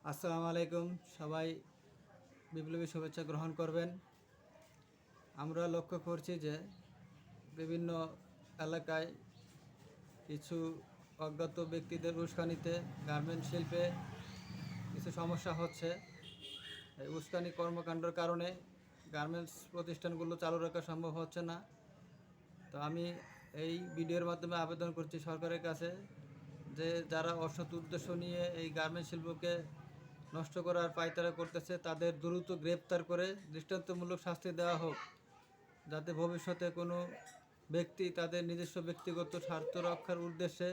আসসালামু আলাইকুম। সবাই বিপ্লবী শুভেচ্ছা গ্রহণ করবেন। আমরা লক্ষ্য করছি যে বিভিন্ন এলাকায় কিছু অজ্ঞাত ব্যক্তিদের উস্কানিতে গার্মেন্ট শিল্পে কিছু সমস্যা হচ্ছে। এই উস্কানি কর্মকাণ্ডের কারণে গার্মেন্টস প্রতিষ্ঠানগুলো চালু রাখা সম্ভব হচ্ছে না। তো আমি এই ভিডিওর মাধ্যমে আবেদন করছি সরকারের কাছে যে যারা অসৎ উদ্দেশ্য নিয়ে এই গার্মেন্টস শিল্পকে নষ্ট করার পায়তারা করতেছে তাদের দ্রুত গ্রেপ্তার করে দৃষ্টান্তমূলক শাস্তি দেওয়া হোক, যাতে ভবিষ্যতে কোনো ব্যক্তি তাদের নিজস্ব ব্যক্তিগত স্বার্থ রক্ষার উদ্দেশ্যে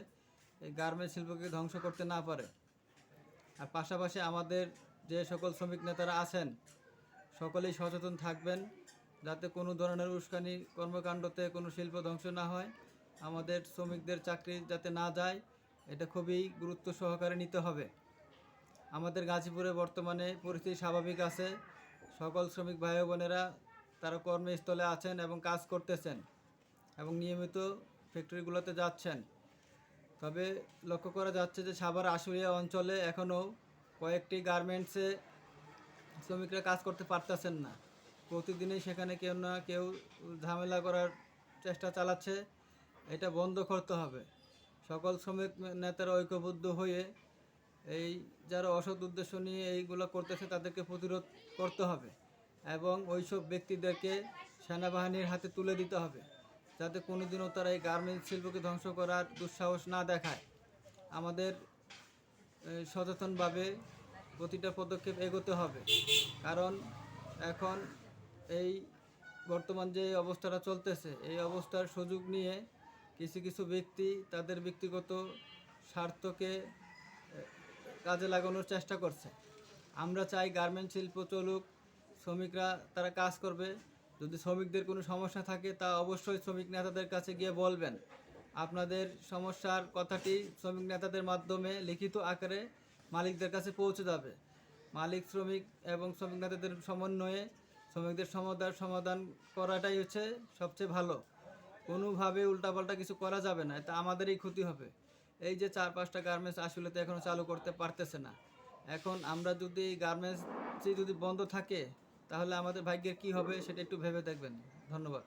এই গার্মেন্টস শিল্পকে ধ্বংস করতে না পারে। আর পাশাপাশি আমাদের যে সকল শ্রমিক নেতারা আছেন সকলেই সচেতন থাকবেন, যাতে কোনো ধরনের উস্কানি কর্মকাণ্ডতে কোনো শিল্প ধ্বংস না হয়, আমাদের শ্রমিকদের চাকরি যাতে না যায়, এটা খুবই গুরুত্ব সহকারে নিতে হবে। আমাদের গাজীপুরে বর্তমানে পরিস্থিতি স্বাভাবিক আছে। সকল শ্রমিক ভাই বোনেরা তারা কর্মস্থলে আছেন এবং কাজ করতেছেন এবং নিয়মিত ফ্যাক্টরিগুলোতে যাচ্ছেন। তবে লক্ষ্য করা যাচ্ছে যে সাভার আশুলিয়া অঞ্চলে এখনও কয়েকটি গার্মেন্টসে শ্রমিকরা কাজ করতে পারতেছেন না। প্রতিদিনই সেখানে কেউ না কেউ ঝামেলা করার চেষ্টা চালাচ্ছে। এটা বন্ধ করতে হবে। সকল শ্রমিক নেতারা ঐক্যবদ্ধ হয়ে এই যারা অসৎ উদ্দেশ্য নিয়ে এইগুলো করতেছে তাদেরকে প্রতিরোধ করতে হবে এবং ওইসব ব্যক্তিদেরকে সেনাবাহিনীর হাতে তুলে দিতে হবে, যাতে কোনোদিনও তারা এই গার্মেন্টস শিল্পকে ধ্বংস করার দুঃসাহস না দেখায়। আমাদের সচেতনভাবে প্রতিটা পদক্ষেপ এগোতে হবে, কারণ এখন এই বর্তমান যে অবস্থাটা চলতেছে এই অবস্থার সুযোগ নিয়ে কিছু কিছু ব্যক্তি তাদের ব্যক্তিগত স্বার্থকে কাজে লাগানোর চেষ্টা করছে। আমরা চাই গার্মেন্ট শিল্প চলুক, শ্রমিকরা তারা কাজ করবে। যদি শ্রমিকদের কোনো সমস্যা থাকে তা অবশ্যই শ্রমিক নেতাদের কাছে গিয়ে বলবেন। আপনাদের সমস্যার কথাটি শ্রমিক নেতাদের মাধ্যমে লিখিত আকারে মালিকদের কাছে পৌঁছে যাবে। মালিক শ্রমিক এবং শ্রমিক নেতাদের সমন্বয়ে শ্রমিকদের সমাধান করাটাই হচ্ছে সবচেয়ে ভালো। কোনোভাবে উল্টাপাল্টা কিছু করা যাবে না, এটা আমাদেরই ক্ষতি হবে। এই যে 4-5টা গার্মেন্টস আসলে তো এখনও চালু করতে পারতেছে না। এখন আমরা যদি গার্মেন্টসই যদি বন্ধ থাকে তাহলে আমাদের ভাগ্যের কী হবে সেটা একটু ভেবে দেখবেন। ধন্যবাদ।